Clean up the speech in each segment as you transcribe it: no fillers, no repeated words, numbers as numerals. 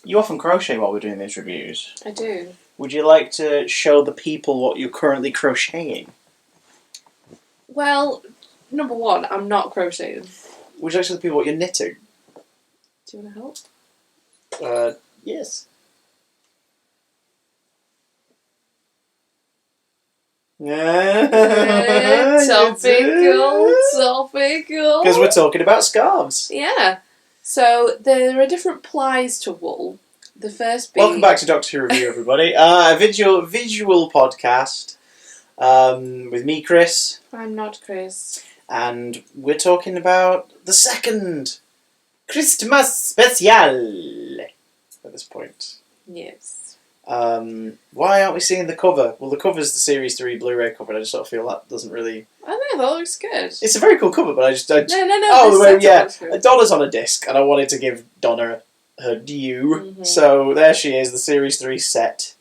You often crochet while we're doing these reviews. I do. Would you like to show the people what you're currently crocheting? Well, number one, I'm not crocheting. Would you like to show the people what you're knitting? Do you want to help? Yes. Topical. Because we're talking about scarves. Yeah. So there are different plies to wool. The first being... Welcome back to Doctor Who Review, everybody. A visual podcast with me, Chris. I'm not Chris. And we're talking about the second Christmas special at this point. Yes. Why aren't we seeing the cover? Well, the cover's the Series 3 Blu-ray cover, and I just sort of feel that doesn't really... I don't know, that looks good. It's a very cool cover, but I just... No. Oh, well, yeah. Donna's on a disc, and I wanted to give Donna her due. Mm-hmm. So there she is, the Series 3 set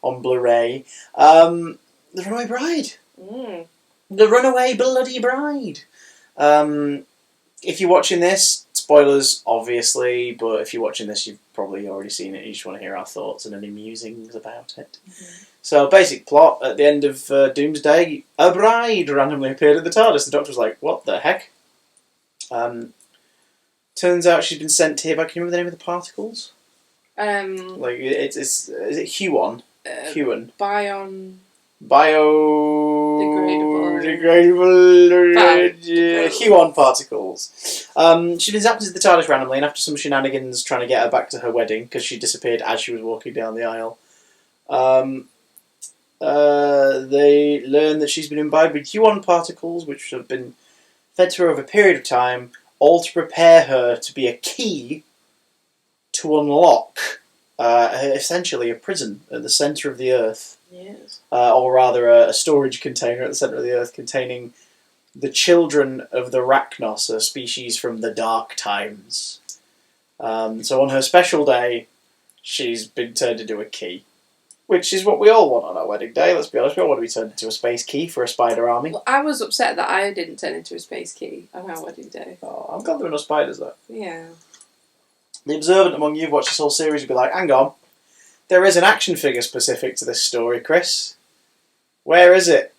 on Blu-ray. The Runaway Bride. Mm. The Runaway Bloody Bride. If you're watching this, spoilers, obviously, but if you're watching this, you've probably already seen it. You just want to hear our thoughts and any musings about it. Mm-hmm. So, basic plot, at the end of Doomsday, a bride randomly appeared at the TARDIS. The Doctor was like, what the heck? Turns out she's been sent here by, can you remember the name of the particles? Is it Huon? Huon. Biodegradable Huon particles. She'd been zapped into the TARDIS randomly, and after some shenanigans trying to get her back to her wedding, because she disappeared as she was walking down the aisle, they learn that she's been imbibed with Huon particles, which have been fed to her over a period of time, all to prepare her to be a key to unlock essentially a prison at the centre of the Earth. Yes. Or rather a storage container at the centre of the Earth containing the children of the Rachnos, a species from the Dark Times. So on her special day, she's been turned into a key. Which is what we all want on our wedding day, let's be honest. We all want to be turned into a space key for a spider army. Well, I was upset that I didn't turn into a space key on our wedding day. Oh, I'm glad there were no spiders, though. Yeah. The observant among you who've watched this whole series would be like, hang on, there is an action figure specific to this story, Chris. Where is it?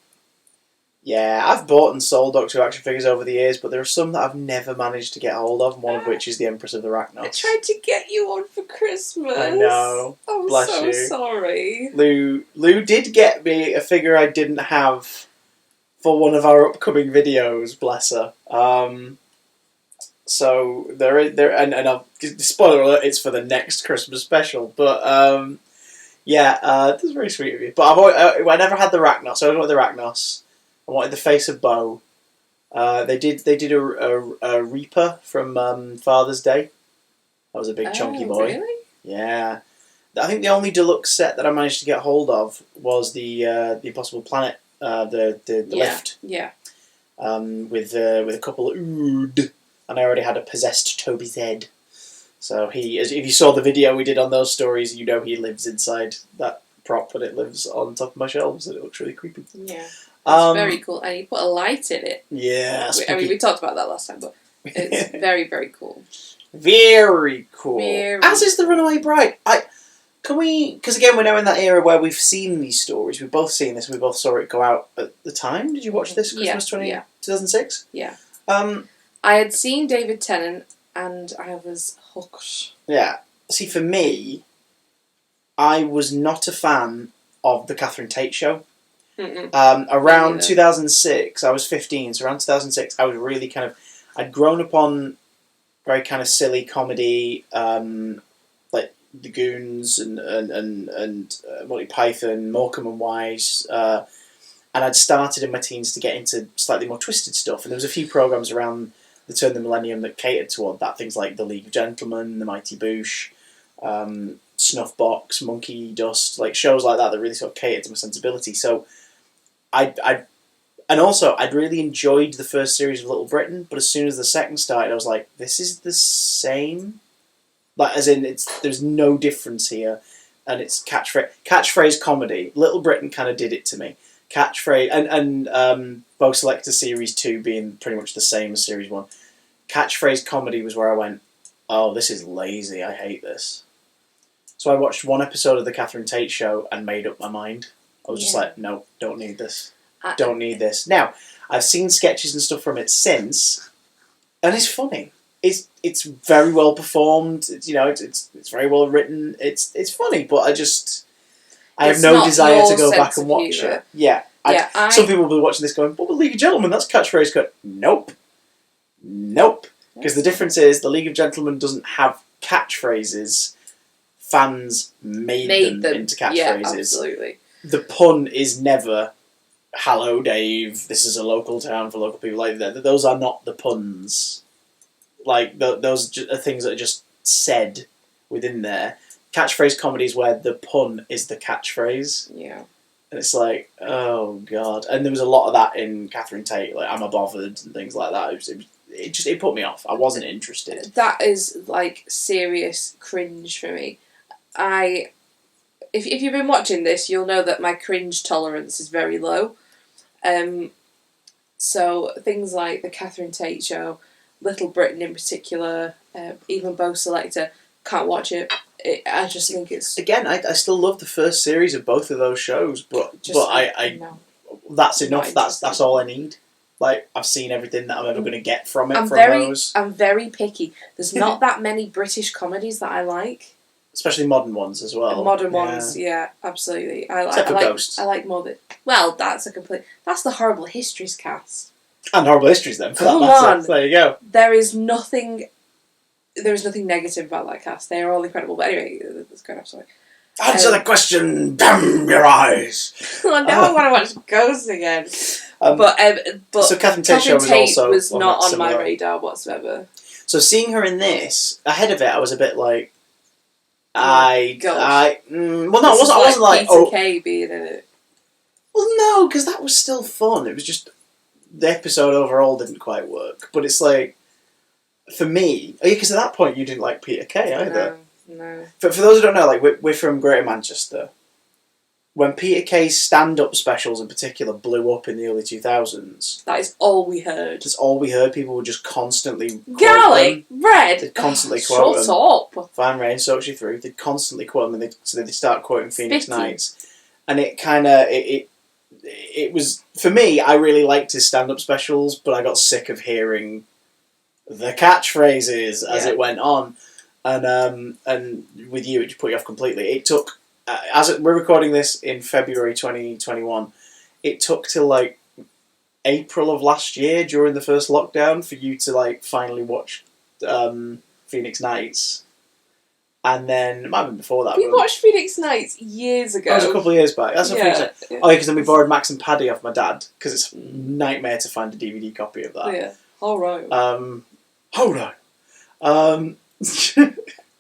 Yeah, I've bought and sold Doctor Who action figures over the years, but there are some that I've never managed to get hold of, one of which is the Empress of the Rachnos. I tried to get you one for Christmas. I know. I'm Bless so you. sorry. Lou did get me a figure I didn't have for one of our upcoming videos, bless her. So and spoiler alert, it's for the next Christmas special. But that's very sweet of you. But I never had the Rachnos. I always wanted the Rachnos. I wanted the face of Bo. They did a Reaper from Father's Day. That was a big chunky boy. Really? Yeah. I think the only deluxe set that I managed to get hold of was the Impossible Planet, the lift. Yeah. With a couple of Ood, and I already had a possessed Toby Zed. So if you saw the video we did on those stories, you know he lives inside that prop, but it lives on top of my shelves, and it looks really creepy. Yeah. It's very cool, and you put a light in it. Yeah. We talked about that last time, but it's very, very cool. Very cool. As is the Runaway Bride. Because again, we're now in that era where we've seen these stories. We've both seen this. We both saw it go out at the time. Did you watch this Christmas 2006? Yeah. I had seen David Tennant, and I was hooked. Yeah. See, for me, I was not a fan of the Catherine Tate show. Around 2006, I was 15, so around 2006, I was really I'd grown up on very kind of silly comedy, like The Goons and Monty Python, Morecambe and Wise, and I'd started in my teens to get into slightly more twisted stuff, and there was a few programmes around the turn of the millennium that catered toward that, things like The League of Gentlemen, The Mighty Boosh, Snuffbox, Monkey Dust, like shows like that really sort of catered to my sensibility, so I'd really enjoyed the first series of Little Britain, but as soon as the second started, I was like, this is the same. Like, as in, there's no difference here, and it's catchphrase comedy. Little Britain kind of did it to me. Catchphrase, and Bo Selector Series 2 being pretty much the same as Series 1. Catchphrase comedy was where I went, oh, this is lazy, I hate this. So I watched one episode of the Catherine Tate show and made up my mind. I was just like, no, don't need this. Don't need this. Now, I've seen sketches and stuff from it since, and it's funny. It's very well performed. It's very well written. It's funny, but I have no desire to go back and watch it. Yeah. Some people will be watching this going, but League of Gentlemen, that's catchphrase cut. Nope. Because the difference is the League of Gentlemen doesn't have catchphrases. Fans made them into catchphrases. Yeah, absolutely. The pun is never, hello Dave, this is a local town for local people. Like those are not the puns. Like those are things that are just said within there. Catchphrase comedies where the pun is the catchphrase. Yeah. And it's like, oh god. And there was a lot of that in Catherine Tate, like I'm a bothered and things like that. It put me off. I wasn't interested. That is like serious cringe for me. If you've been watching this, you'll know that my cringe tolerance is very low. So things like the Catherine Tate show, Little Britain in particular, even Bo Selector, can't watch it. I just think it's... Again, I still love the first series of both of those shows, but no. That's enough. That's all I need. Like, I've seen everything that I'm ever going to get from it. Those. I'm very picky. There's not that many British comedies that I like. Especially modern ones as well. Modern ones, yeah, absolutely. Except for Ghost. I like more that... Well, that's the Horrible Histories cast. And Horrible Histories then, for Come that matter. on. There you go. There is nothing negative about that cast. They are all incredible. But anyway, let's go off, sorry. Answer the question, damn your eyes! Well, now I want to watch Ghost again. But so Catherine Tate show was not on my radar whatsoever. So seeing her in this, ahead of it, I was a bit like... I wasn't like... Peter Kay being in it. Well, no, because that was still fun. It was just... The episode overall didn't quite work. But it's like... For me... Oh, yeah, because at that point you didn't like Peter Kay either. No. For those who don't know, like we're from Greater Manchester. When Peter Kay's stand-up specials in particular blew up in the early 2000s... That is all we heard. That's all we heard. People would just constantly Garlic! Red! They'd constantly quote them. Shut up! Fine Rain, soaks you through. They'd constantly quote them, and they'd start quoting Phoenix Nights. And it kind of... It was... For me, I really liked his stand-up specials, but I got sick of hearing the catchphrases as it went on. And with you, it just put you off completely. It took... we're recording this in February 2021, it took till like April of last year during the first lockdown for you to like finally watch Phoenix Nights, and then it might have been before that. We watched Phoenix Nights years ago. That was a couple of years back. That's yeah. Oh yeah, because then we borrowed Max and Paddy off my dad because it's a nightmare to find a DVD copy of that. Yeah, all right. Hold on.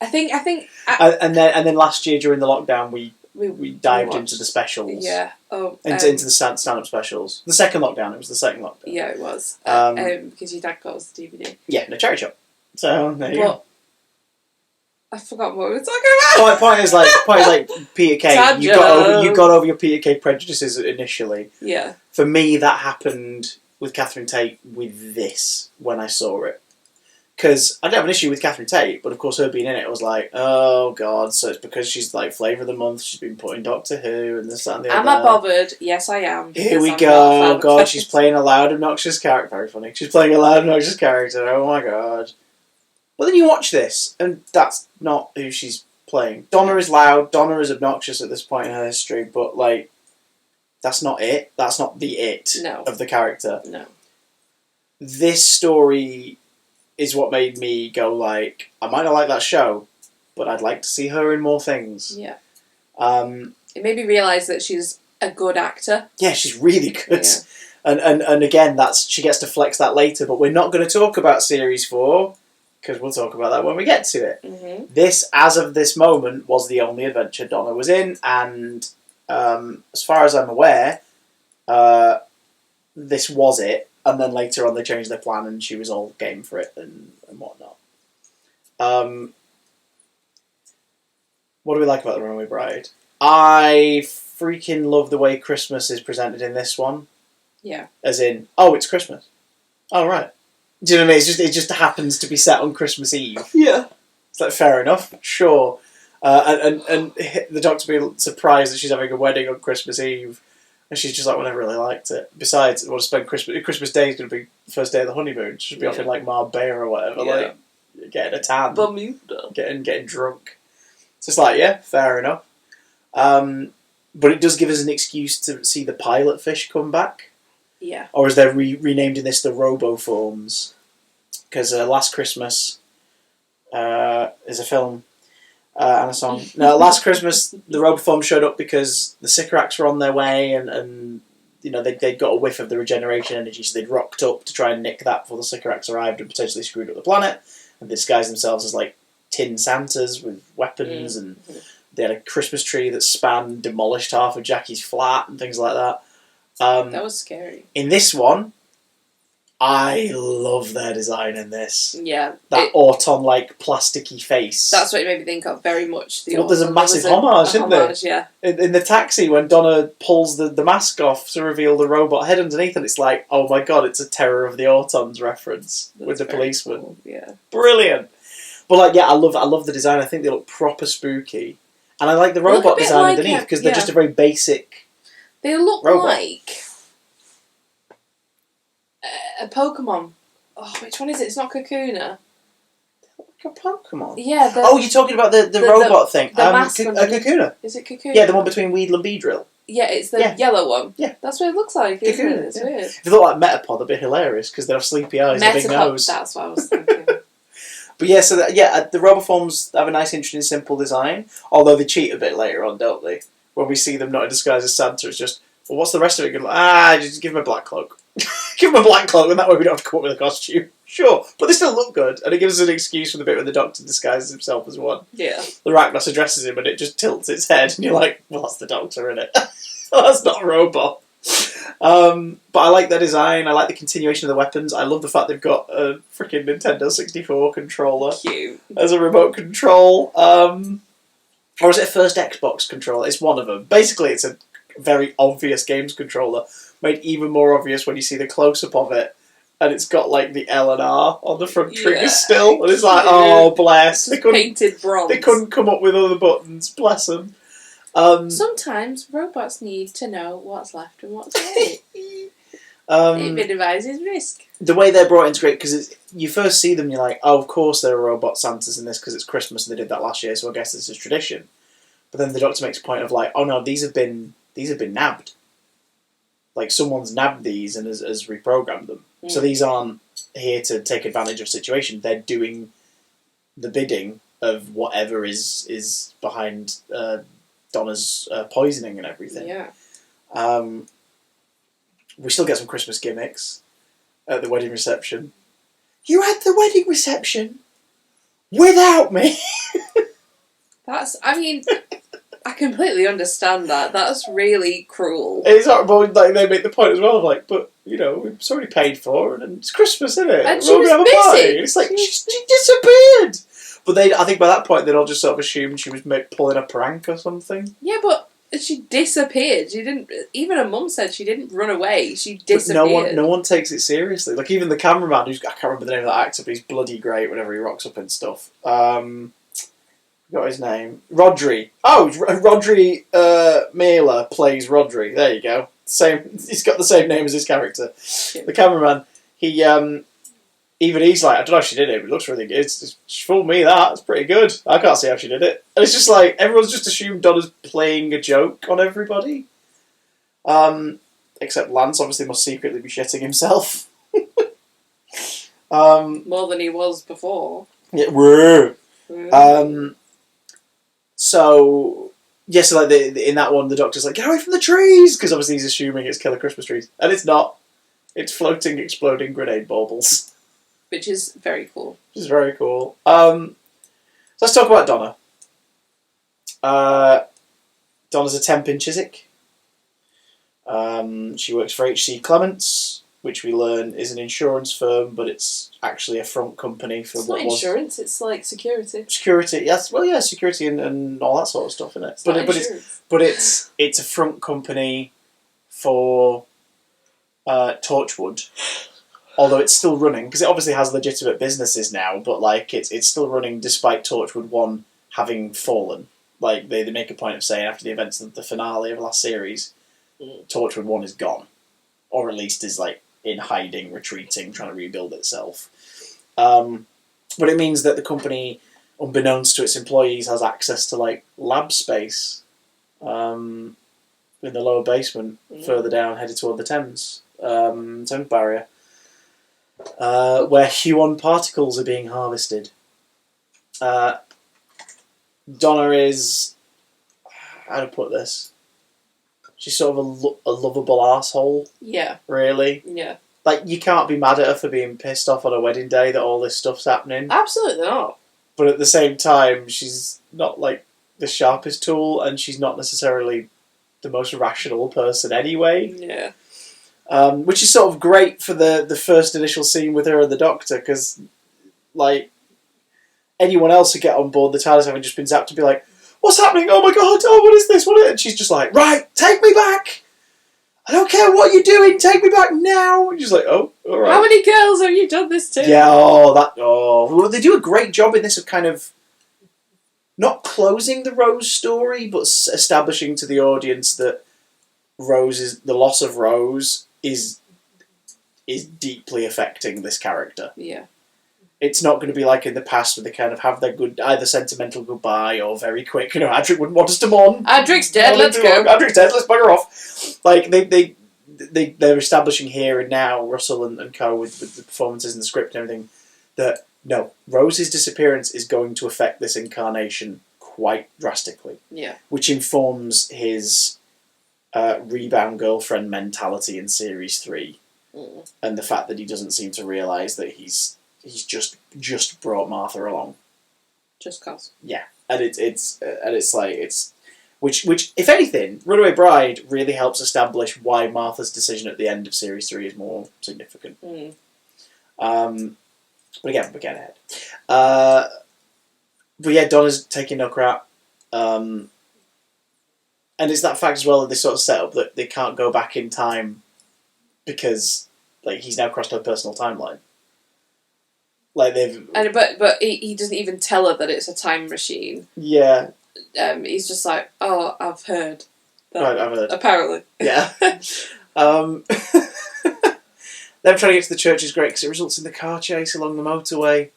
I think. And then last year during the lockdown, we dived into the specials. Yeah. Into the stand-up specials. The second lockdown. It was the second lockdown. Yeah, it was. Because your dad got us the DVD. Yeah, in a charity shop. So there you go. I forgot what we were talking about. Point is like Peter Kay. You got over your Peter Kay prejudices initially. Yeah. For me, that happened with Catherine Tate with this when I saw it. Because I don't have an issue with Catherine Tate, but of course her being in it was like, oh god, so it's because she's like flavour of the month, she's been put in Doctor Who and this, that and the other. Am I bothered? Yes, I am. Here we go. Oh god, she's playing a loud, obnoxious character. Very funny. She's playing a loud, obnoxious character. Oh my god. But then you watch this, and that's not who she's playing. Donna is loud, Donna is obnoxious at this point in her history, but like, that's not it. That's not the it of the character. No. This story is what made me go like, I might not like that show, but I'd like to see her in more things. Yeah. It made me realise that she's a good actor. Yeah, she's really good. Yeah. And again, she gets to flex that later, but we're not going to talk about Series 4, because we'll talk about that when we get to it. Mm-hmm. This, as of this moment, was the only adventure Donna was in, and as far as I'm aware, this was it. And then later on they changed their plan and she was all game for it and whatnot. What do we like about The Runaway Bride? I freaking love the way Christmas is presented in this one. Yeah. As in, oh, it's Christmas. Oh, right. Do you know what I mean? It just happens to be set on Christmas Eve. Yeah. It's like, fair enough, sure. And the Doctor being surprised that she's having a wedding on Christmas Eve, and she's just like, "Well, I never really liked it." Besides, I want to spend Christmas Day is going to be the first day of the honeymoon. She should be off in like Marbella or whatever, like getting a tan, Bermuda, getting drunk. So it's like, yeah, fair enough. But it does give us an excuse to see the pilot fish come back. Yeah. Or as they're renamed in this, the roboforms. Because Last Christmas is a film and a song. Now, Last Christmas, the roboforms showed up because the Sycorax were on their way and you know, they'd got a whiff of the regeneration energy, so they'd rocked up to try and nick that before the Sycorax arrived and potentially screwed up the planet. And they disguised themselves as like tin Santas with weapons and... They had a Christmas tree that spanned, demolished half of Jackie's flat and things like that. That was scary. In this one, I love their design in this. Yeah. That Auton-like plasticky face. That's what it made me think of very much. There's a massive homage, isn't there? Yeah. In the taxi, when Donna pulls the mask off to reveal the robot head underneath, and it's like, oh my god, it's a Terror of the Autons reference with the policeman. Cool. Yeah. Brilliant. But like, yeah, I love the design. I think they look proper spooky. And I like the robot design like underneath because they're just a very basic. They look robot. like a Pokemon. Oh, which one is it? It's not Kakuna. Like a Pokemon. Yeah. You're talking about the robot thing. The mask a Kakuna. Is it Kakuna? Yeah, the one between Weedle and Beedrill. Yeah, it's the yellow one. Yeah. That's what it looks like, isn't it? It's weird. If they look like Metapod, they'd be hilarious because they'd have sleepy eyes and a big nose. That's what I was thinking. But yeah, the roboforms have a nice, interesting, simple design. Although they cheat a bit later on, don't they? When we see them not in disguise as Santa, it's just, well, what's the rest of it going to like? Just give him a black cloak. Give him a black cloak, and that way we don't have to come up with a costume. Sure, but they still look good, and it gives us an excuse for the bit where the Doctor disguises himself as one. Yeah. The Arachnos addresses him, and it just tilts its head, and you're like, well, that's the Doctor, isn't it? That's not a robot. But I like their design. I like the continuation of the weapons. I love the fact they've got a freaking Nintendo 64 controller. Cute. As a remote control. Or is it a first Xbox controller? It's one of them. Basically, it's a very obvious games controller, made even more obvious when you see the close-up of it. And it's got like the L and R on the front triggers still. And it's like, oh, bless. Painted bronze. They couldn't come up with other buttons. Bless them. Sometimes robots need to know what's left and what's right. It minimises risk. The way they're brought into great because you first see them, you're like, oh, of course there are robot Santas in this because it's Christmas and they did that last year, so I guess this is tradition. But then the Doctor makes a point of like, oh no, these have been nabbed. Like someone's nabbed these and has reprogrammed them. Mm. So these aren't here to take advantage of a situation. They're doing the bidding of whatever is behind Donna's poisoning and everything. Yeah. We still get some Christmas gimmicks at the wedding reception. You had the wedding reception without me. I completely understand that. That's really cruel. It's horrible. Like they make the point as well of like, but you know, it's already paid for, and it's Christmas, isn't it? And she was busy. It's like she disappeared. But I think by that point they'd all just sort of assumed she was pulling a prank or something. Yeah, but she disappeared. She didn't. Even her mum said she didn't run away. She disappeared. But no one takes it seriously. Like even the cameraman, I can't remember the name of that actor, but he's bloody great whenever he rocks up and stuff. Got his name, Rodri. Oh, Rodri Mailer plays Rodri. There you go. He's got the same name as his character. Yeah. The cameraman. He even he's like, I don't know if she did it, but it looks really good. She fooled me, that's pretty good. I can't see how she did it. And it's just like, everyone's just assumed Donna's playing a joke on everybody. Except Lance obviously must secretly be shitting himself. More than he was before. Yeah, so like in that one, the Doctor's like, get away from the trees! Because obviously he's assuming it's killer Christmas trees. And it's not. It's floating, exploding grenade baubles. Which is very cool. Which is very cool. So let's talk about Donna. Donna's a temp in Chiswick. She works for H.C. Clements, which we learn is an insurance firm, but it's actually a front company for it's what not insurance, it's like security. Security, yes. Well, yeah, security and all that sort of stuff, isn't it? But it's a front company for Torchwood. Although it's still running, because it obviously has legitimate businesses now, but like it's still running despite Torchwood 1 having fallen. Like, they make a point of saying after the events of the finale of the last series, Torchwood 1 is gone. Or at least is, like, in hiding, retreating, trying to rebuild itself. But it means that the company, unbeknownst to its employees, has access to, like, lab space in the lower basement, further down, headed toward the Thames barrier, where Huon particles are being harvested. Donna is... how to put this? She's sort of a lovable arsehole. Yeah. Really. Yeah. Like, you can't be mad at her for being pissed off on her wedding day that all this stuff's happening. Absolutely not. But at the same time, she's not, like, the sharpest tool, and she's not necessarily the most rational person anyway. Yeah. Which is sort of great for the first initial scene with her and the Doctor, because, like, anyone else would get on board the TARDIS having just been zapped to be like, what's happening? Oh my god, oh, what is this? What is it? And she's just like, right, take me back! I don't care what you're doing, take me back now! And she's like, oh, alright. How many girls have you done this to? Yeah, well, they do a great job in this of kind of not closing the Rose story, but establishing to the audience that the loss of Rose is deeply affecting this character. Yeah. It's not going to be like in the past where they kind of have their either sentimental goodbye or very quick, Adric wouldn't want us to mourn. Adric's dead, let's go. Adric's dead, let's bugger off. Like, they're establishing here and now, Russell and co, with the performances and the script and everything, that, no, Rose's disappearance is going to affect this incarnation quite drastically. Yeah. Which informs his rebound girlfriend mentality in Series 3. And the fact that he doesn't seem to realise that he's just brought Martha along. Just cause. Yeah. And it's which if anything, Runaway Bride really helps establish why Martha's decision at the end of Series 3 is more significant. But again, we're getting ahead. But yeah, Donna's taking no crap. And it's that fact as well that they sort of set up that they can't go back in time because, like, he's now crossed her personal timeline. Like, but he doesn't even tell her that it's a time machine. Yeah. He's just like, oh, I've heard. Right, I've heard. Apparently. Yeah. Them trying to get to the church is great because it results in the car chase along the motorway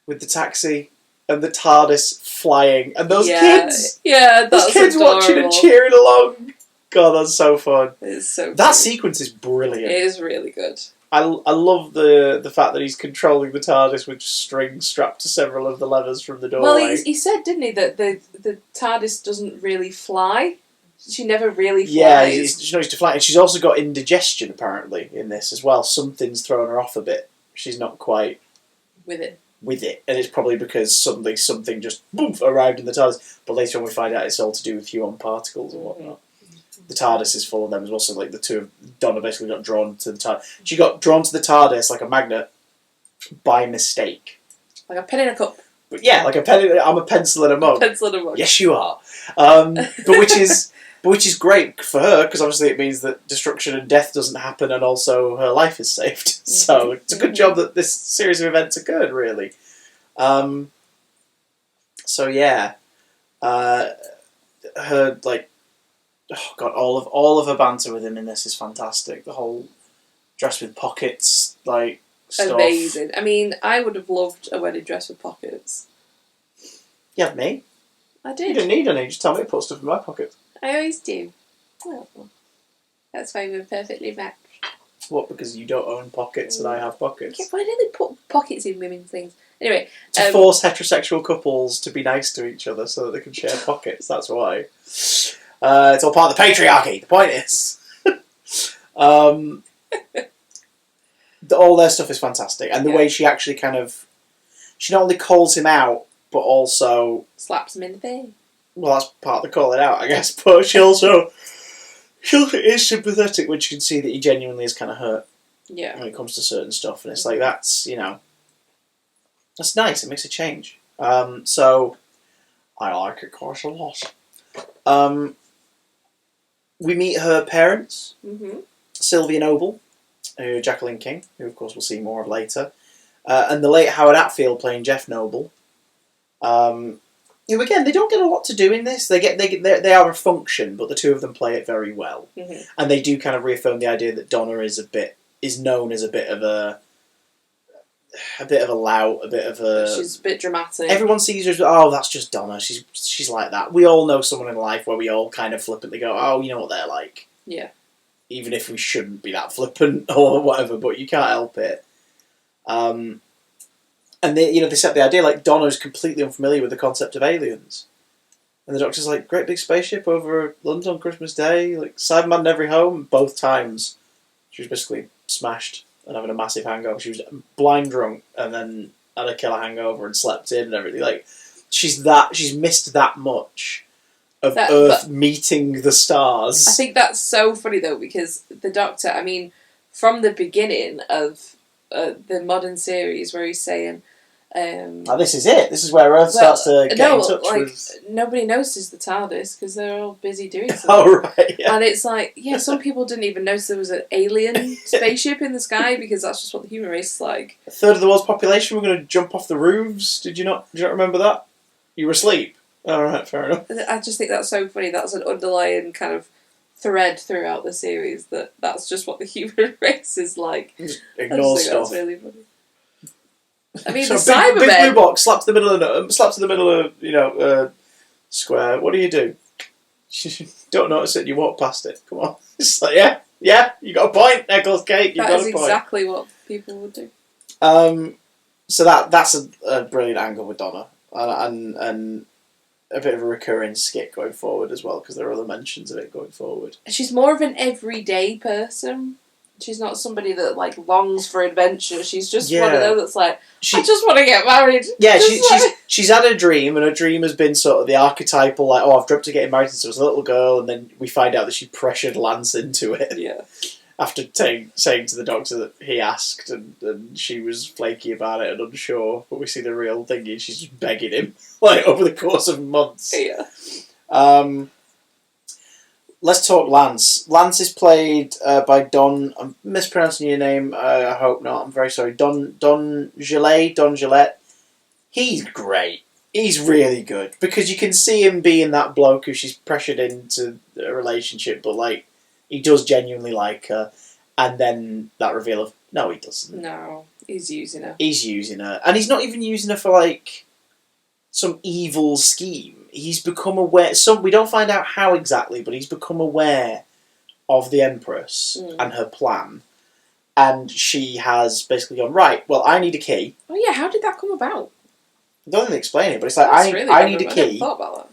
with the taxi and the TARDIS flying and those kids. Yeah, that's those kids adorable. watching and cheering along. God, that's so fun. It's so that cute. Sequence is brilliant. It is really good. I love the fact that he's controlling the TARDIS with strings strapped to several of the levers from the doorway. Well, he said, didn't he, that the TARDIS doesn't really fly. She never really flies. Yeah, she's not used to flying. And she's also got indigestion, apparently, in this as well. Something's thrown her off a bit. She's not quite... With it. And it's probably because suddenly something just arrived in the TARDIS. But later on we find out it's all to do with Huon particles and whatnot. The TARDIS is full of them as well. So, like, the two of Donna basically got drawn to the TARDIS. She got drawn to the TARDIS like a magnet by mistake. Like a pen in a cup. But yeah, like a pen. I'm a pencil in a mug. Pencil in a mug. Yes, you are. But which is great for her because obviously it means that destruction and death doesn't happen, and also her life is saved. So it's a good job that this series of events occurred. Really. So yeah, her like. Oh god, all of her banter with him in this is fantastic. The whole dress with pockets, like, stuff. Amazing. I mean, I would have loved a wedding dress with pockets. You had me. I did. You didn't need any, just tell me to put stuff in my pocket. I always do. Well, that's why we're perfectly matched. What, because you don't own pockets and I have pockets? Yeah, why do they put pockets in women's things? Anyway. To force heterosexual couples to be nice to each other so that they can share pockets, that's why. It's all part of the patriarchy. The point is, all their stuff is fantastic, and the way she actually she not only calls him out, but also slaps him in the face. Well, that's part of the calling out, I guess. But she is sympathetic when she can see that he genuinely is kind of hurt. Yeah. When it comes to certain stuff, and it's like that's that's nice. It makes a change. So I like it quite a lot. We meet her parents, Sylvia Noble, Jacqueline King, who of course we'll see more of later, and the late Howard Atfield playing Jeff Noble. who again, they don't get a lot to do in this. They are a function, but the two of them play it very well, and they do kind of reaffirm the idea that Donna is known as a bit of a lout, a bit of a. She's a bit dramatic. Everyone sees her as, oh, that's just Donna. She's like that. We all know someone in life where we all kind of flippantly go, oh, you know what they're like. Yeah. Even if we shouldn't be that flippant or whatever, but you can't help it. And they set the idea like Donna's completely unfamiliar with the concept of aliens, and the Doctor's like, great big spaceship over London on Christmas Day, like Cyberman in every home. Both times, she was basically smashed and having a massive hangover. She was blind drunk and then had a killer hangover and slept in and everything. Like she's missed that much of Earth meeting the stars. I think that's so funny though, because the Doctor, I mean, from the beginning of the modern series where he's saying, this is it. This is where Earth starts to get in touch with. Nobody noticed the TARDIS because they're all busy doing something. Oh right, yeah. And it's like, yeah, some people didn't even notice there was an alien spaceship in the sky because that's just what the human race is like. A third of the world's population were going to jump off the roofs. Did you not remember that? You were asleep. All right, fair enough. I just think that's so funny. That's an underlying kind of thread throughout the series that's just what the human race is like. Just ignore stuff. That's really funny. I mean, so the Cybermen... big blue box slaps in the middle of square. What do? You don't notice it. You walk past it. Come on. It's like yeah. You got a point, Eccles Cake. You got a point. That is exactly what people would do. So that's a brilliant angle with Donna, and a bit of a recurring skit going forward as well, because there are other mentions of it going forward. She's more of an everyday person. She's not somebody that like longs for adventure. She's just one of those that's like, I just want to get married. Yeah, she's had a dream, and her dream has been sort of the archetypal, like, oh, I've dreamt of getting married since I was a little girl, and then we find out that she pressured Lance into it. Yeah. After saying to the Doctor that he asked, and she was flaky about it and unsure, but we see the real thing is she's just begging him, like, over the course of months. Yeah. Let's talk Lance. Lance is played by Don. I'm mispronouncing your name. I hope not. I'm very sorry. Don Gillette. He's great. He's really good because you can see him being that bloke who she's pressured into a relationship, but like he does genuinely like her, and then that reveal of no, he doesn't. No, he's using her. He's using her, and he's not even using her for like some evil scheme. He's become aware. We don't find out how exactly, but he's become aware of the Empress and her plan, and she has basically gone, right, well, I need a key. Oh yeah, how did that come about? I don't think they explain it, but it's like I need a key. I never thought about that.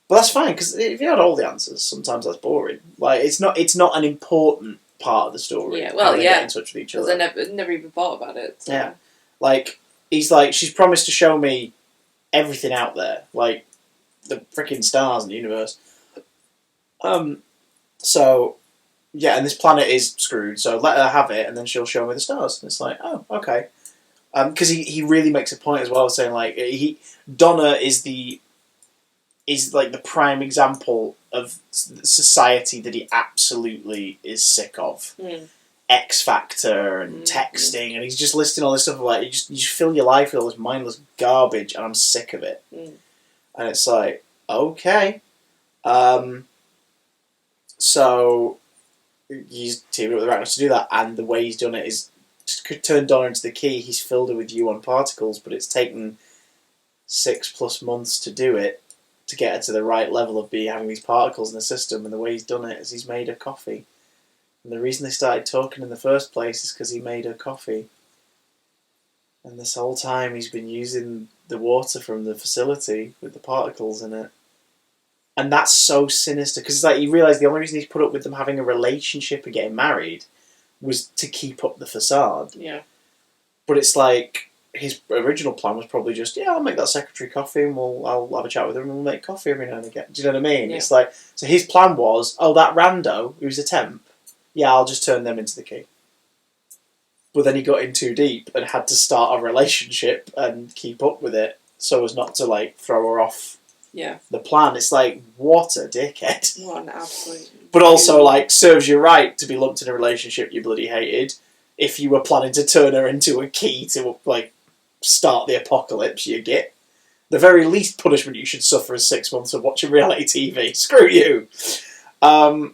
But that's fine because if you had all the answers, sometimes that's boring. Like it's not an important part of the story. Yeah, well, get in touch with each other. Because I never even thought about it. So. Yeah, like he's like she's promised to show me everything out there, like the freaking stars in the universe. So yeah, and this planet is screwed. So let her have it, and then she'll show me the stars. And it's like, oh, okay. Because he really makes a point as well, saying like Donna is like the prime example of society that he absolutely is sick of. X Factor and texting, and he's just listing all this stuff like you just fill your life with all this mindless garbage, and I'm sick of it. And it's like, okay, so he's teaming up with the Arachnids to do that, and the way he's done it is to turn Donna into the key. He's filled her with UON particles, but it's taken 6+ months to do it, to get her to the right level of having these particles in the system, and the way he's done it is he's made her coffee. And the reason they started talking in the first place is because he made her coffee. And this whole time he's been using the water from the facility with the particles in it. And that's so sinister, because it's like you realise the only reason he's put up with them having a relationship and getting married was to keep up the facade. Yeah. But it's like his original plan was probably just, I'll make that secretary coffee and I'll have a chat with her and we'll make coffee every now and again. Do you know what I mean? Yeah. It's like, so his plan was, that rando who's a temp, I'll just turn them into the key. But then he got in too deep and had to start a relationship and keep up with it so as not to like throw her off the plan. It's like, what a dickhead. What an absolute... But also, like, serves you right to be lumped in a relationship you bloody hated if you were planning to turn her into a key to, like, start the apocalypse, you get. The very least punishment you should suffer is 6 months of watching reality TV. Screw you. The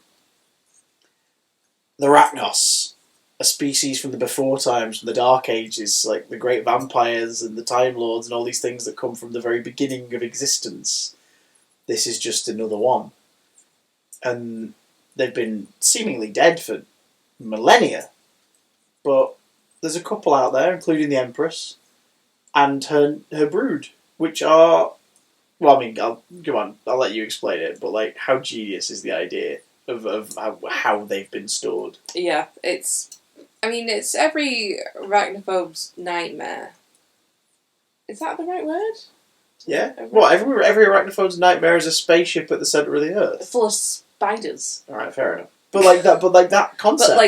Rachnos, a species from the before times, from the Dark Ages, like the great vampires and the Time Lords and all these things that come from the very beginning of existence. This is just another one. And they've been seemingly dead for millennia. But there's a couple out there, including the Empress and her brood, which are... Well, I mean, I'll let you explain it, but, like, how genius is the idea of how they've been stored? Yeah, it's every arachnophobe's nightmare. Is that the right word? Yeah? What, every arachnophobe's nightmare is a spaceship at the centre of the Earth? Full of spiders. Alright, fair enough. But that concept,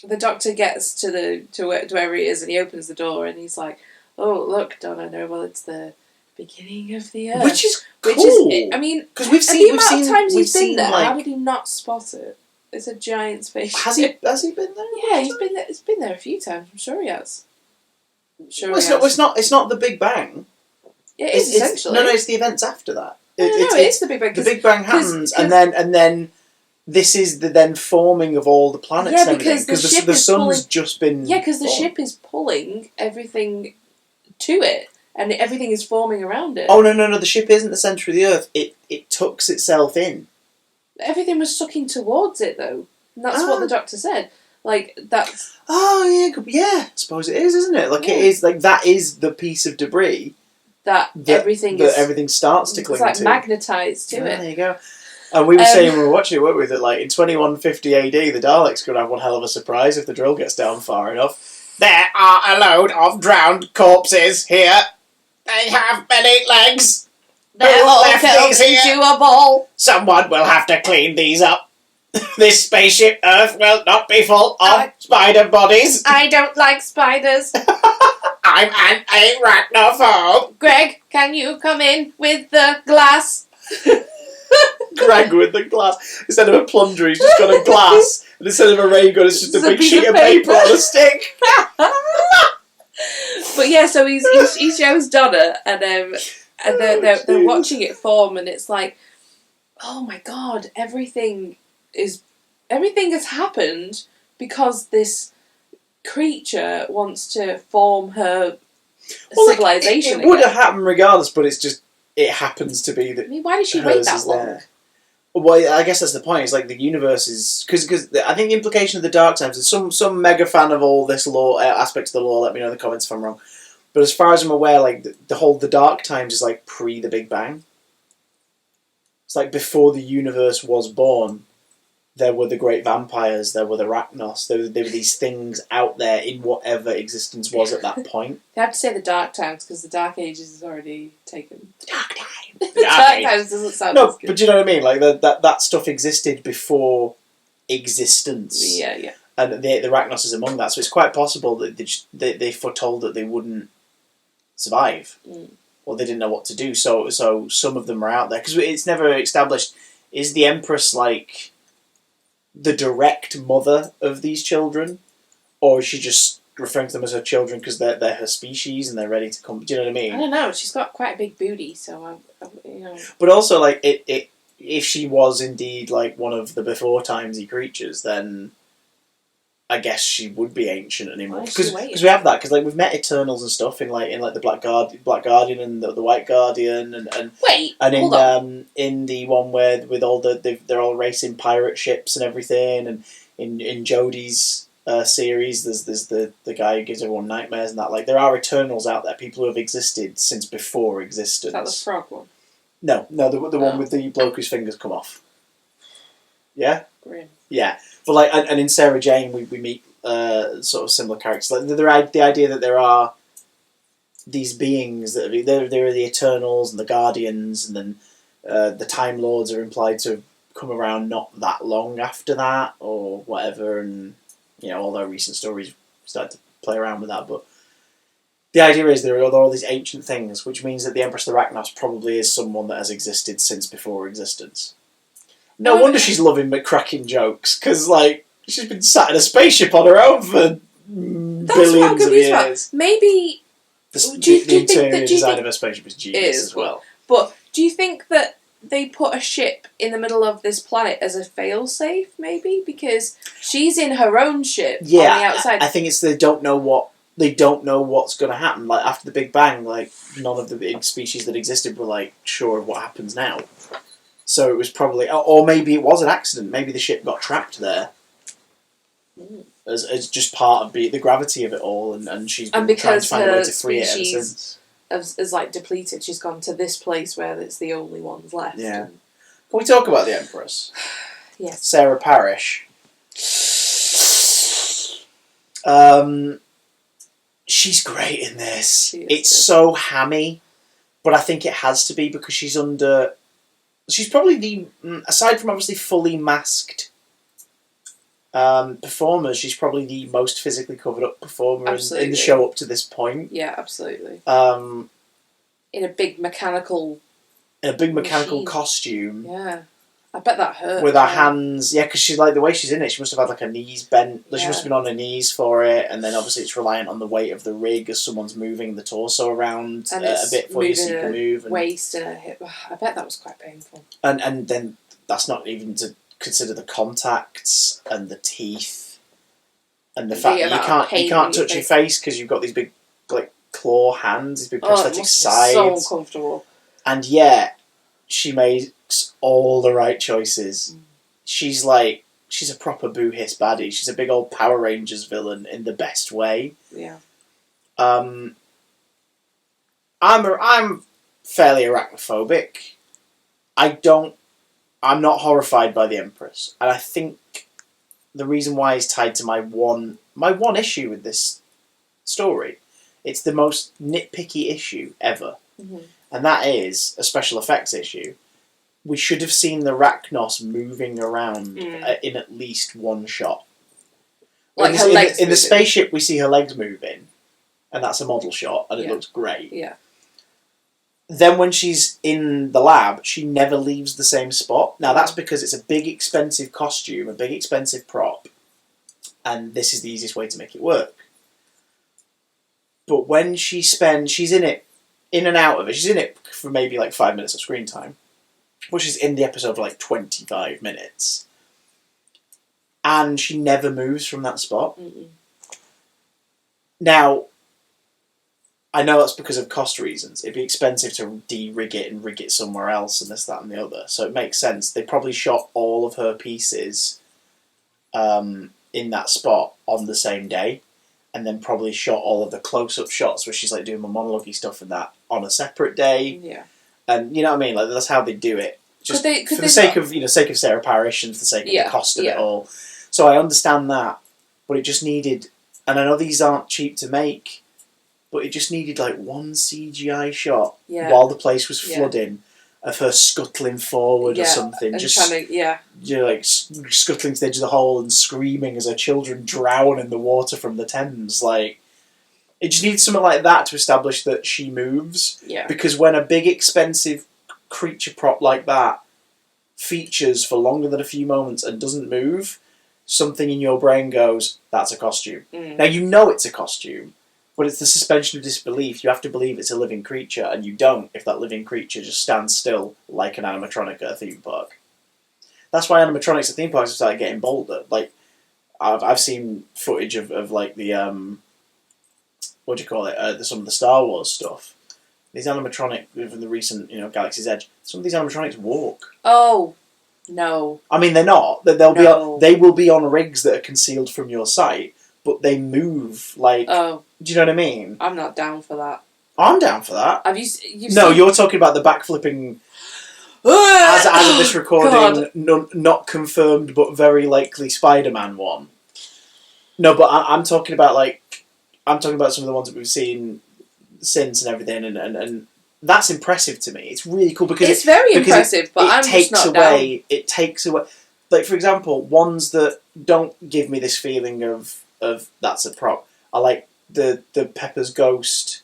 the Doctor gets to wherever he is and he opens the door and he's like, "Oh, look, Donna Noble, it's the beginning of the Earth." Which is cool. Because we've seen the amount of times he's been there, like... how did he not spot it? It's a giant spaceship. Has he been there? Yeah, he's been there. He's been there a few times. I'm sure he has. It's not the Big Bang. It is essentially. No, it's the events after that. It's the Big Bang. The Big Bang happens, and then this is the then forming of all the planets. Yeah, and everything, because the sun's just been. Yeah, because the ship is pulling everything to it, and everything is forming around it. Oh no! The ship isn't the centre of the Earth. It tucks itself in. Everything was sucking towards it, though. And that's what the Doctor said. Like that's. Oh yeah. I suppose it is, isn't it? Like it is. Like that is the piece of debris that everything starts to cling to. It's like magnetised to it. There you go. And we were saying when we were watching it, weren't we, that like in 2150 AD, the Daleks could have one hell of a surprise if the drill gets down far enough. There are a load of drowned corpses here. They have many legs. They're all filled into a ball. Someone will have to clean these up. This spaceship Earth will not be full of spider bodies. I don't like spiders. I'm an arachnophobe. Greg, can you come in with the glass? Greg with the glass. Instead of a plunger, he's just got a glass. And instead of a ray gun, it's just a big sheet of paper on a stick. But yeah, so he shows Donna, and they're watching it form, and it's like, oh my god, everything has happened because this creature wants to form her civilization. It would have happened regardless, but it's just it happens to be that. I mean, why did she wait that long? There. Well, I guess that's the point. It's like the universe is because I think the implication of the Dark Times is some mega fan of all this lore aspects of the lore. Let me know in the comments if I'm wrong. But as far as I'm aware, like the Dark Times is like pre the Big Bang. It's like before the universe was born. There were the great vampires. There were the Rachnos. There were these things out there in whatever existence was at that point. They have to say the Dark Times because the Dark Ages is already taken. The Dark Times. The Dark Times doesn't sound as good. But do you know what I mean? Like that stuff existed before existence. Yeah. And the Rachnos is among that, so it's quite possible that they foretold that they wouldn't survive, or they didn't know what to do. So some of them are out there because it's never established. Is the Empress like the direct mother of these children, or is she just referring to them as her children because they're her species and they're ready to come? Do you know what I mean? I don't know. She's got quite a big booty, so But also, like if she was indeed like one of the before timesy creatures, then I guess she would be ancient anymore. Because we have that. Because like we've met Eternals and stuff in the Black Guardian and the White Guardian and hold on. In the one where with all they're all racing pirate ships and everything, and in Jodie's series there's the guy who gives everyone nightmares and that. Like there are Eternals out there, people who have existed since before existence. Is that the frog one? No, the one with the bloke whose fingers come off. Yeah. Grim. Yeah, but like, and in Sarah Jane, we meet sort of similar characters. Like the idea that there are these beings that there are the Eternals and the Guardians, and then the Time Lords are implied to come around not that long after that, or whatever. And although recent stories start to play around with that, but the idea is there are all these ancient things, which means that the Empress of the Rachnos probably is someone that has existed since before existence. No wonder she's loving cracking jokes, because like she's been sat in a spaceship on her own for billions of years. Maybe The interior design of her spaceship is genius as well. But do you think that they put a ship in the middle of this planet as a failsafe, maybe? Because she's in her own ship on the outside. I think it's they don't know what's going to happen. Like, after the Big Bang, like, none of the big species that existed were, like, sure of what happens now. So it was probably... Or maybe it was an accident. Maybe the ship got trapped there. As just part of the gravity of it all, and she's been trying to find a way to free it ever since. Is like depleted. She's gone to this place where it's the only ones left. Yeah. Can we talk about the Empress? Yes. Sarah Parrish. She's great in this. It's so hammy, but I think it has to be because she's probably the, aside from obviously fully masked performers, she's probably the most physically covered up performer in the show up to this point. Yeah, absolutely. In a big mechanical machine. Costume. Yeah. I bet that hurt. With her hands, because she's like, the way she's in it, she must have had like her knees bent. Yeah. She must have been on her knees for it, and then obviously it's reliant on the weight of the rig as someone's moving the torso around a bit for you so you can move. And waist and a hip. I bet that was quite painful. And then that's not even to consider the contacts and the teeth and the fact that you can't touch your face because you've got these big like claw hands, these big prosthetic sides. So uncomfortable. And yet she makes all the right choices. She's a proper boo-hiss baddie. She's a big old Power Rangers villain in the best way. Yeah. I'm fairly arachnophobic. I'm not horrified by the Empress, and I think the reason why is tied to my one issue with this story. It's the most nitpicky issue ever, and that is a special effects issue. We should have seen the Rachnos moving around in at least one shot. Like her legs in the spaceship, we see her legs moving, and that's a model shot, and it looks great. Yeah. Then when she's in the lab, she never leaves the same spot. Now that's because it's a big expensive costume, a big expensive prop, and this is the easiest way to make it work. But when she's in it, in and out of it, she's in it for maybe like 5 minutes of screen time, but she's in the episode for like 25 minutes. And she never moves from that spot. Mm-mm. Now, I know that's because of cost reasons. It'd be expensive to de-rig it and rig it somewhere else and this, that and the other. So it makes sense. They probably shot all of her pieces in that spot on the same day. And then probably shot all of the close-up shots where she's like doing my monologue-y stuff and that on a separate day. Yeah. And you know what I mean? Like that's how they do it. Just for the sake of Sarah Parrish and for the sake of the cost of it all. So I understand that, but it just needed, and I know these aren't cheap to make, but it just needed like one CGI shot while the place was flooding of her scuttling forward or something, and just trying to, scuttling to the edge of the hole and screaming as her children drown in the water from the Thames. Like, it just needs something like that to establish that she moves. Yeah. Because when a big expensive creature prop like that features for longer than a few moments and doesn't move, something in your brain goes, that's a costume. Now you know it's a costume, but it's the suspension of disbelief. You have to believe it's a living creature, and you don't if that living creature just stands still like an animatronic at a theme park. That's why animatronics at theme parks have started getting bolder. Like, I've seen footage of like the what do you call it? Some of the Star Wars stuff. These animatronic from the recent Galaxy's Edge. Some of these animatronics walk. Oh. No. I mean, they're not. They will be on rigs that are concealed from your sight, but they move like. Oh. Do you know what I mean? I'm not down for that. I'm down for that. Have you? No, you're talking about the backflipping. As of this recording, not confirmed, but very likely Spider-Man one. No, but I'm talking about some of the ones that we've seen since and everything, and that's impressive to me. It's really cool because it's very impressive, but I'm just not down. It takes away, like for example, ones that don't give me this feeling of that's a prop. I like the Pepper's Ghost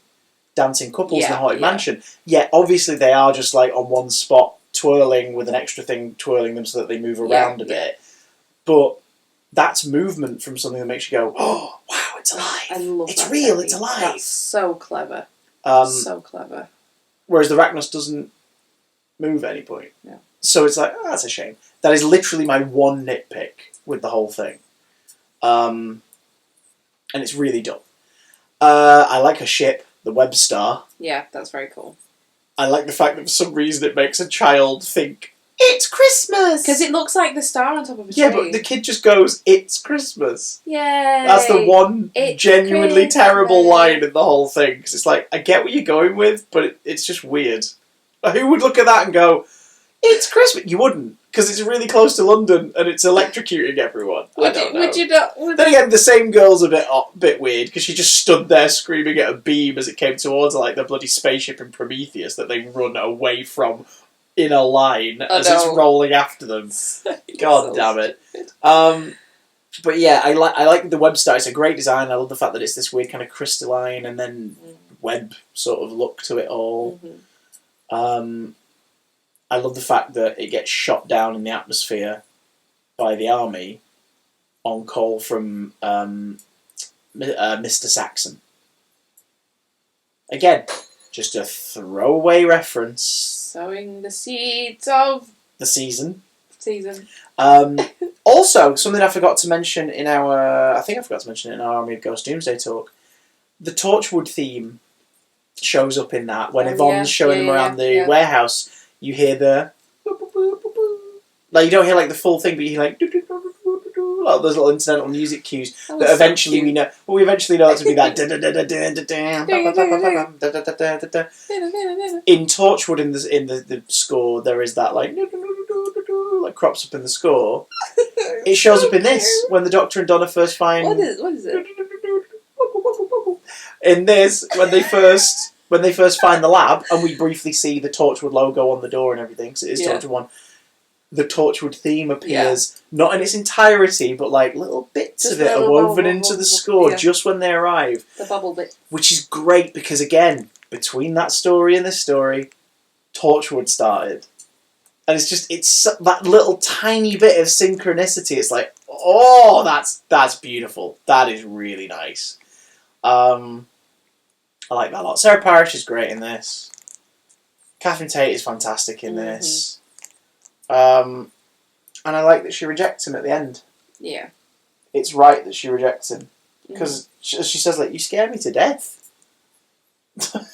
dancing couples in the Haunted Mansion. Yeah, obviously they are just like on one spot twirling with an extra thing twirling them so that they move around a bit. But that's movement from something that makes you go, oh wow, it's alive. I love it's that real. technique. It's alive. That's so clever. So clever. Whereas the Rachnos doesn't move at any point. No. So it's like, that's a shame. That is literally my one nitpick with the whole thing. And it's really dull. I like her ship, the Web Star. Yeah, that's very cool. I like the fact that for some reason it makes a child think, it's Christmas! Because it looks like the star on top of a tree. Yeah, but the kid just goes, it's Christmas. Yay! That's the one It's genuinely Christmas. terrible line in the whole thing. Because it's like, I get what you're going with, but it's just weird. Who would look at that and go, it's Christmas? You wouldn't, because it's really close to London and it's electrocuting everyone. Would you not? Then again, the same girl's a bit weird, because she just stood there screaming at a beam as it came towards her, like the bloody spaceship in Prometheus that they run away from in a line as it's rolling after them. God damn it. But yeah, I like the Web Star. It's a great design. I love the fact that it's this weird kind of crystalline and then web sort of look to it all. I love the fact that it gets shot down in the atmosphere by the army on call from Mr. Saxon. Again, just a throwaway reference. Sowing the seeds of the season. Also, something I forgot to mention in our... I think I forgot to mention it in our Army of Ghost Doomsday talk. The Torchwood theme shows up in that. When Yvonne's showing them around the warehouse, you hear the... Like, you don't hear like the full thing, but you hear like... Like those little incidental music cues that eventually we know... Well, we eventually know it to be that... In Torchwood, in the score, there is that like... Like crops up in the score. It shows up in this when the Doctor and Donna first find. What is it? In this, when they first find the lab, and we briefly see the Torchwood logo on the door and everything, because it is Torchwood 1. The Torchwood theme appears not in its entirety, but like little bits of it are woven into the score just when they arrive. The bubble bit, which is great because again, between that story and this story, Torchwood started. And it's that little tiny bit of synchronicity. It's like, oh, that's beautiful. That is really nice. I like that a lot. Sarah Parrish is great in this. Catherine Tate is fantastic in this. And I like that she rejects him at the end. Yeah. It's right that she rejects him. Because she says, like, you scare me to death.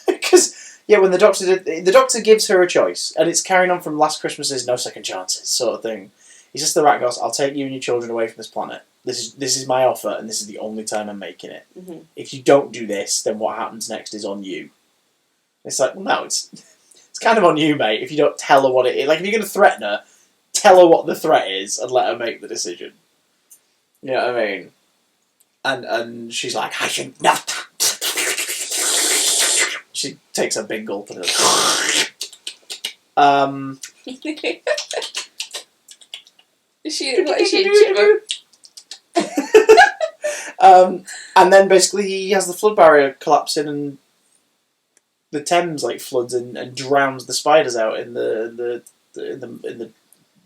Because... Yeah, when the Doctor gives her a choice, and it's carrying on from Last Christmas's No Second Chances sort of thing. He says to the Rachnos, I'll take you and your children away from this planet. This is my offer, and this is the only time I'm making it. If you don't do this, then what happens next is on you. It's like, well, no, it's kind of on you, mate, if you don't tell her what it is. Like, if you're going to threaten her, tell her what the threat is, and let her make the decision. You know what I mean? And she's like, I think not. She takes a big gulp and Is she a and then basically he has the flood barrier collapsing and the Thames like floods and drowns the spiders out in the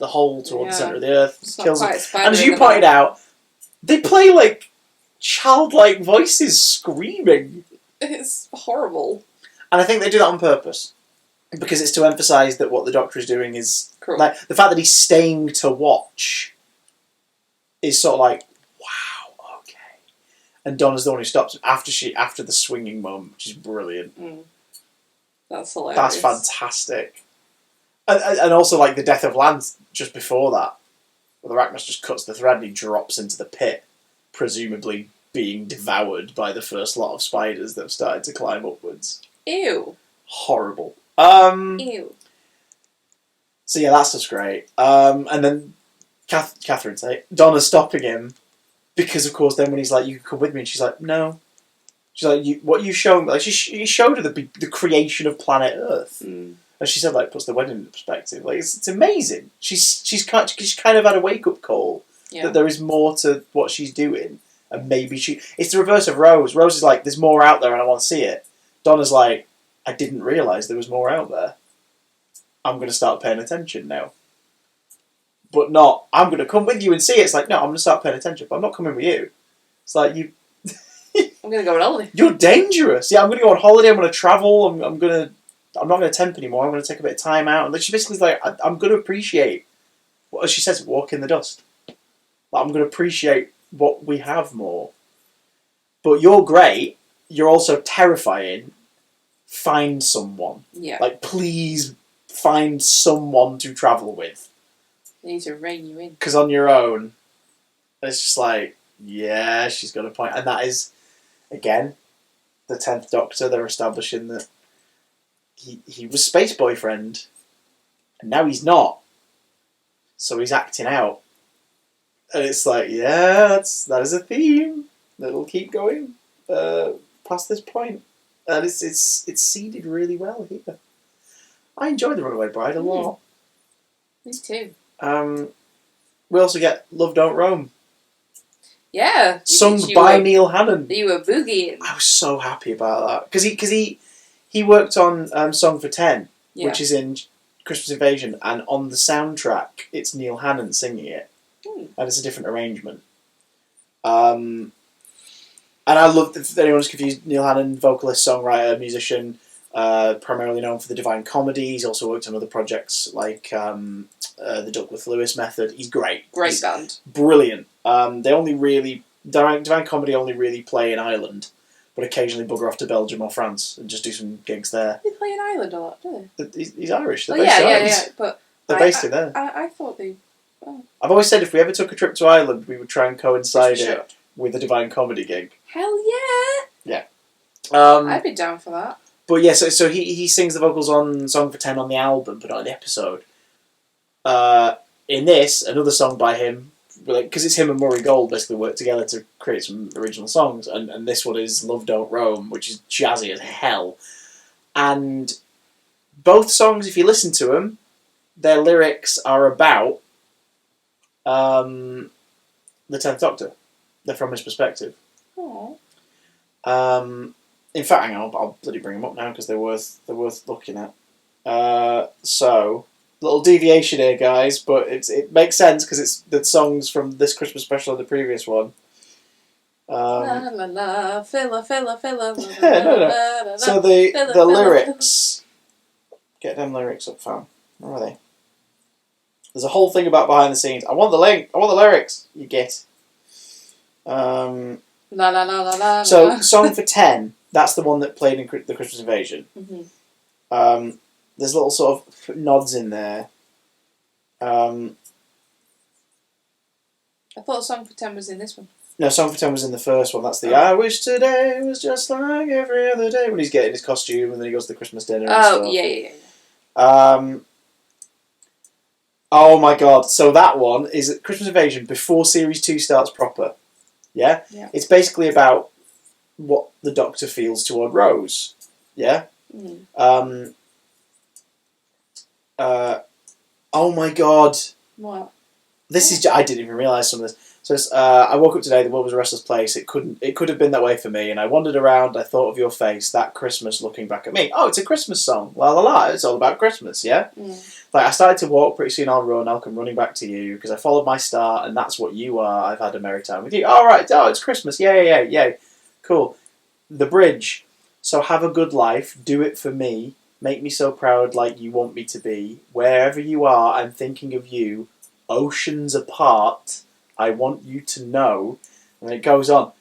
hole toward the centre of the earth. Kills them. And as you pointed out, they play like childlike voices screaming. It's horrible. And I think they do that on purpose. Because it's to emphasise that what the Doctor is doing is... Cool. Like, the fact that he's staying to watch is sort of like, wow, okay. And Donna's the one who stops after the swinging moment, which is brilliant. That's hilarious. That's fantastic. And also, like, the death of Lance just before that, where the Rachnos just cuts the thread and he drops into the pit, presumably being devoured by the first lot of spiders that have started to climb upwards. Ew. Horrible. Ew. So yeah, that's just great. And then Catherine say Donna's stopping him because, of course, then when he's like, "You can come with me," and she's like, "No." She's like, "What you showing?" Like she showed her the creation of planet Earth, and she said like puts the wedding into perspective. Like it's amazing. She's kind of had a wake up call that there is more to what she's doing, and maybe it's the reverse of Rose. Rose is like, "There's more out there, and I want to see it." Donna's like, I didn't realise there was more out there. I'm going to start paying attention now. But not, I'm going to come with you and see it. It's like, no, I'm going to start paying attention, but I'm not coming with you. It's like, I'm going to go on holiday. You're dangerous. Yeah, I'm going to go on holiday. I'm going to travel. I'm not going to temp anymore. I'm going to take a bit of time out. And she basically is like, I'm going to appreciate, as she says, walk in the dust. Like, I'm going to appreciate what we have more. But you're great. You're also terrifying. Find someone. Yeah. Like, please find someone to travel with. They need to rein you in. Because on your own, it's just like, yeah, she's got a point. And that is, again, the 10th Doctor. They're establishing that he was Space Boyfriend. And now he's not. So he's acting out. And it's like, yeah, that is a theme that'll keep going past this point. And it's seeded really well here. I enjoyed The Runaway Bride a lot. Me too. We also get Love Don't Roam. Yeah. Sung by Neil Hannon. You were boogieing. I was so happy about that. Because he worked on Song for 10, which is in Christmas Invasion, and on the soundtrack, it's Neil Hannon singing it. And it's a different arrangement. And I love, if anyone's confused, Neil Hannon, vocalist, songwriter, musician, primarily known for the Divine Comedy. He's also worked on other projects like the Duckworth Lewis Method. He's great. Great band. Brilliant. They only really, Divine Comedy only really play in Ireland, but occasionally bugger off to Belgium or France and just do some gigs there. They play in Ireland a lot, do they? He's Irish. They're based in Ireland. Yeah. But they're based in there. I thought they... Oh. I've always said if we ever took a trip to Ireland, we would try and coincide it with a Divine Comedy gig. Hell yeah! Yeah. I'd be down for that. But yeah, so he sings the vocals on Song for 10 on the album, but not in the episode. In this, another song by him, because it's him and Murray Gold basically work together to create some original songs, and this one is Love Don't Roam, which is jazzy as hell. And both songs, if you listen to them, their lyrics are about the 10th Doctor. They're from his perspective. Aww. In fact, hang on, I'll bloody bring them up now because they're worth looking at. So, little deviation here, guys, but it makes sense because it's the songs from this Christmas special and the previous one. La la la, filler. No. So the lyrics. Get them lyrics up, fam. Where are they? There's a whole thing about behind the scenes. I want the link. I want the lyrics. You get. La la la la la. So, Song for 10, that's the one that played in the Christmas Invasion. Mm-hmm. There's little sort of nods in there. I thought Song for 10 was in this one. No, Song for 10 was in the first one. That's the I wish today was just like every other day. When he's getting his costume and then he goes to the Christmas dinner and stuff. Yeah. Oh my god. So that one is Christmas Invasion before Series 2 starts proper. Yeah? It's basically about what the Doctor feels toward Rose. Yeah? Mm. Oh my god. What? This is... I didn't even realise some of this. So I woke up today, the world was a restless place. It could have been that way for me, and I wandered around, I thought of your face, that Christmas looking back at me. Oh, it's a Christmas song. La la la, it's all about Christmas, yeah? Like, I started to walk, pretty soon I'll run, I'll come running back to you, because I followed my star, and that's what you are. I've had a merry time with you. All right, it's Christmas, yay. Cool. The bridge. So have a good life, do it for me, make me so proud like you want me to be. Wherever you are, I'm thinking of you. Oceans apart, I want you to know. And it goes on.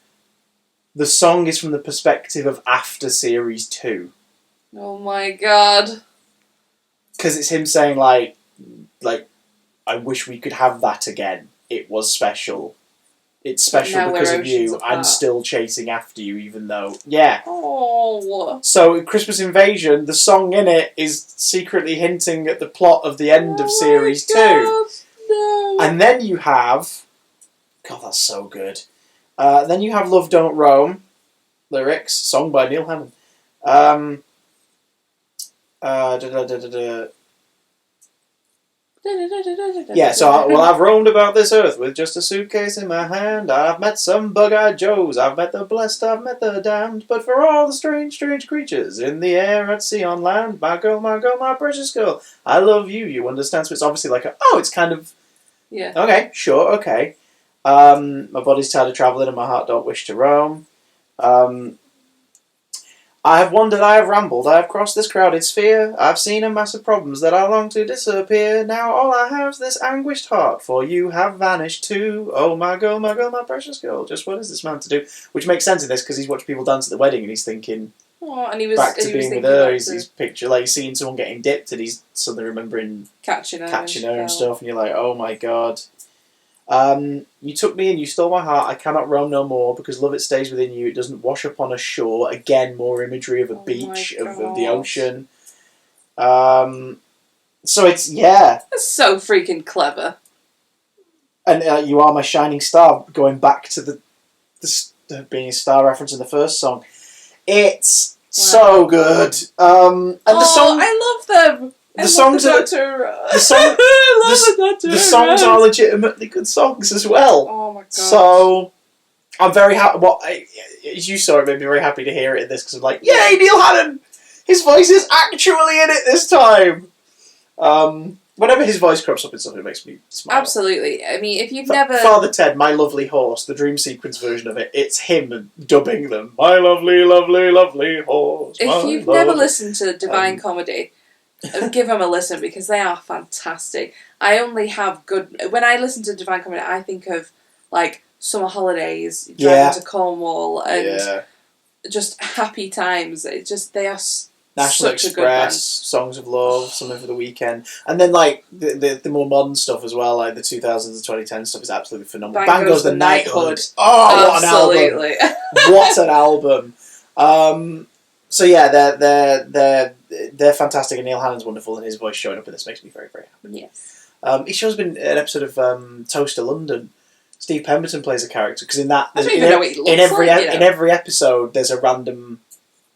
The song is from the perspective of after Series 2. Oh my god. Because it's him saying, like, I wish we could have that again. It was special. It's special because of you. Apart. I'm still chasing after you, even though... Yeah. Oh. So, in Christmas Invasion, the song in it is secretly hinting at the plot of the end of Series 2. No. And then you have... God, that's so good. Then you have Love Don't Roam. Lyrics. Song by Neil Hannon. Yeah, so I've roamed about this earth with just a suitcase in my hand. I've met some bug-eyed Joes, I've met the blessed, I've met the damned. But for all the strange, strange creatures in the air, at sea, on land, my girl, my precious girl, I love you, you understand? So it's obviously like, it's kind of... Yeah. Okay, sure, okay. My body's tired of travelling and my heart don't wish to roam. I have wandered, I have rambled, I have crossed this crowded sphere. I've seen a mass of problems that I long to disappear. Now all I have's this anguished heart, for you have vanished too. Oh my girl, my precious girl, just what is this man to do? Which makes sense in this, because he's watching people dance at the wedding and he's thinking and he was back to he being was with her. back He's picture, like, he's seeing someone getting dipped and he's suddenly remembering catching her and stuff, and you're like, oh my god. You took me and you stole my heart. I cannot roam no more, because love it stays within you. It doesn't wash upon a shore. Again, more imagery of a beach, of the ocean. So it's, That's so freaking clever. And you are my shining star, going back to the being a star reference in the first song. It's so good. And the song, I love them. The songs are the songs are legitimately good songs as well. Oh my god! So I'm very happy. As you saw, it made me very happy to hear it in this, because I'm like, yay, Neil Hannon! His voice is actually in it this time. Whenever his voice crops up in something, it makes me smile. Absolutely. I mean, if you've never Father Ted, My Lovely Horse, the dream sequence version of it, it's him dubbing them. My lovely, lovely, lovely horse. If you've never listened to Divine Comedy, give them a listen, because they are fantastic. I only have good... When I listen to Divine Comedy, I think of, like, summer holidays, driving to Cornwall, and just happy times. It's just, they are National such Express, a good band. Songs of Love, Something for the Weekend. And then, like, the more modern stuff as well, like the 2000s and 2010 stuff is absolutely phenomenal. Bang Goes the Knighthood. Oh, absolutely. What an album. What an album. So yeah, they're fantastic, and Neil Hannon's wonderful, and his voice showing up in this makes me very, very happy. Yes. He shows up in an episode of Toast to London. Steve Pemberton plays a character, because in that, I don't even know what he looks like, in every episode there's a random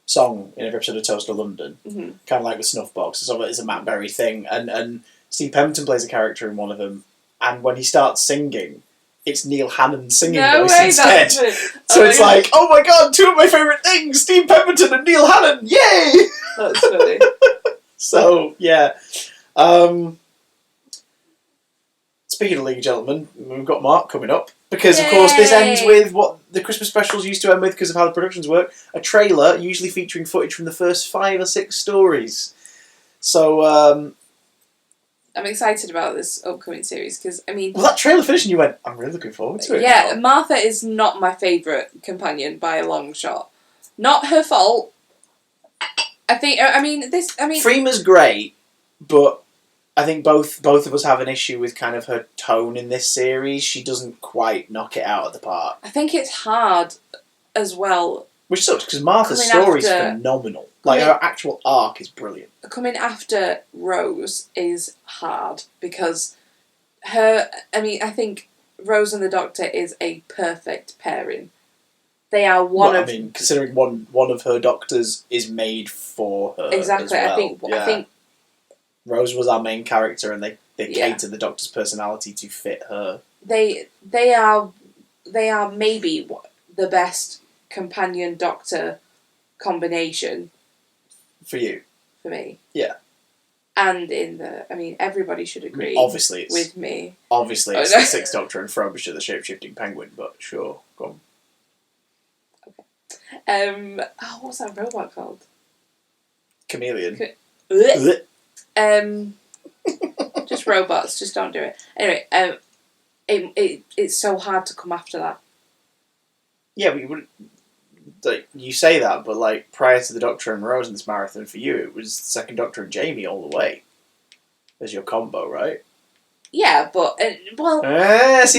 song in every episode of Toast to London, kind of like with Snuffbox. So it's a Matt Berry thing, and Steve Pemberton plays a character in one of them, and when he starts singing, it's Neil Hannon's singing voice instead. So it's like, oh my god, two of my favourite things, Steve Pemberton and Neil Hannon, yay! That's funny. So, yeah. Speaking of League of Gentlemen, we've got Mark coming up. Because, of course, this ends with what the Christmas specials used to end with, because of how the productions work. A trailer, usually featuring footage from the first 5 or 6 stories. So, I'm excited about this upcoming series, because, I mean... Well, that trailer finished and you went, I'm really looking forward to it. Yeah, now. Martha is not my favourite companion by a long shot. Not her fault. Freema's great, but I think both of us have an issue with kind of her tone in this series. She doesn't quite knock it out of the park. I think it's hard as well. Which sucks, because Martha's story is phenomenal. Like, her actual arc is brilliant. Coming after Rose is hard, because I think Rose and the Doctor is a perfect pairing. They are considering one of her doctors is made for her. Exactly, as well. I think Rose was our main character, and they catered the Doctor's personality to fit her. They are maybe the best companion Doctor combination for you. For me, yeah. And everybody should agree. Obviously, it's with me. Obviously, it's the Sixth Doctor and Frobisher, the shape-shifting penguin. But sure, go on. What's that robot called? Chameleon. Just robots. Just don't do it. Anyway, it's so hard to come after that. Yeah, but you wouldn't. Like, you say that, but like prior to the Doctor and Rose in this marathon, for you, it was Second Doctor and Jamie all the way as your combo, right? Yeah, but no. And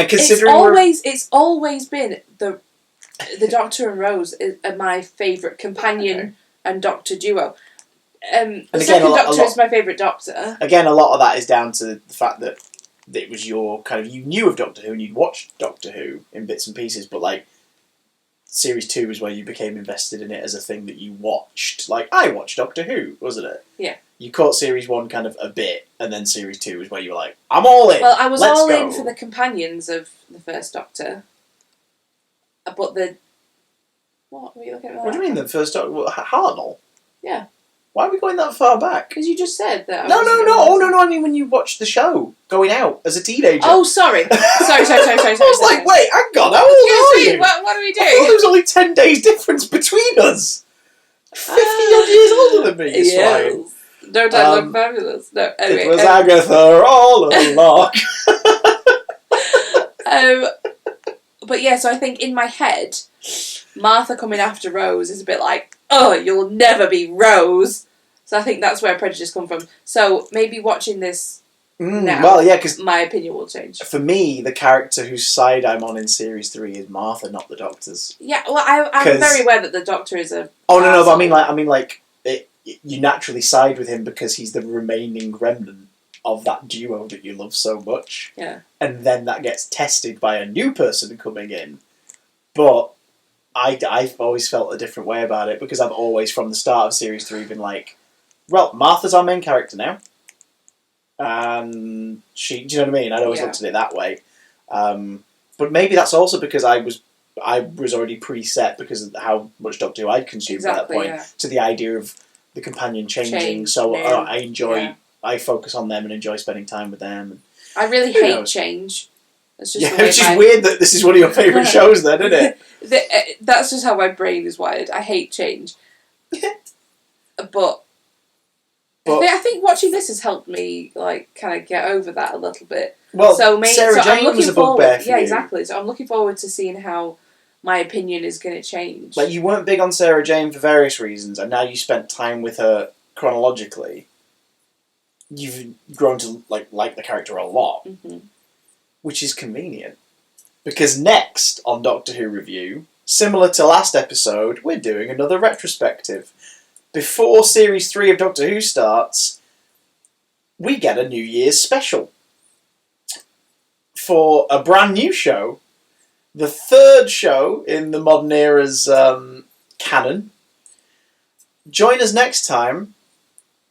considering it's always been the Doctor and Rose are my favourite companion and Doctor duo. The Second Doctor is my favourite Doctor. Again, a lot of that is down to the fact that it was your kind of, you knew of Doctor Who and you'd watched Doctor Who in bits and pieces, but like Series 2 is where you became invested in it as a thing that you watched. Like, I watched Doctor Who, wasn't it? Yeah. You caught Series 1 kind of a bit, and then Series 2 is where you were like, I'm all in. Well, I was all in for the companions of the first Doctor. But what were you looking at? What do you mean the first Doctor? Hartnell? Yeah. Why are we going that far back? Because you just said that. No. Oh, no. I mean, when you watched the show, going out as a teenager. Oh, sorry. Sorry. I was like, wait, hang on, how old are you? What are we doing? I thought there was only 10 days difference between us. 50-odd years older than me, you swine. No doubt, look fabulous. No, anyway. It was Agatha all along. But yeah, so I think in my head, Martha coming after Rose is a bit like, oh, you'll never be Rose. So I think that's where prejudice come from. So maybe watching this now, well, yeah, because my opinion will change. For me, the character whose side I'm on in Series 3 is Martha, not the Doctor's. Yeah, well, I'm very aware that the Doctor is a... Oh, no, but I mean, you naturally side with him because he's the remaining remnant of that duo that you love so much. Yeah. And then that gets tested by a new person coming in. But I've always felt a different way about it because I've always, from the start of Series 3, been like, well, Martha's our main character now. And do you know what I mean? I'd always looked at it that way. But maybe that's also because I was already preset because of how much Doctor Who I'd consumed at that point to the idea of the companion changing. So I enjoy, I focus on them and enjoy spending time with them. I really hate change. It's just which is weird that this is one of your favourite shows then, isn't it? That's just how my brain is wired. I hate change. But I think watching this has helped me kind of get over that a little bit. Well, Sarah Jane was a bugbear for you. Yeah, exactly. So I'm looking forward to seeing how my opinion is going to change. Like, you weren't big on Sarah Jane for various reasons, and now you spent time with her chronologically. You've grown to like the character a lot, which is convenient. Because next on Doctor Who Review, similar to last episode, we're doing another retrospective. Before Series 3 of Doctor Who starts, we get a New Year's special. For a brand new show, the third show in the modern era's canon. Join us next time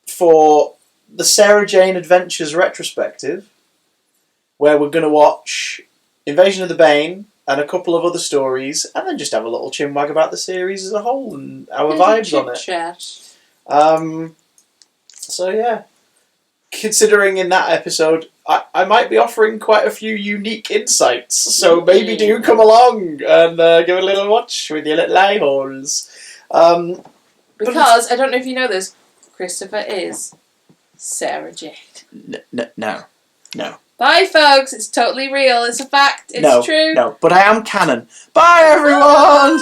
for the Sarah Jane Adventures retrospective, where we're going to watch Invasion of the Bane and a couple of other stories, and then just have a little chinwag about the series as a whole and our vibes on it. So yeah, considering in that episode, I might be offering quite a few unique insights, so maybe do come along and give it a little watch with your little eye holes. Because, I don't know if you know this, Christopher is Sarah Jane. No. Bye, folks. It's totally real. It's a fact. It's true. No, but I am canon. Bye, everyone!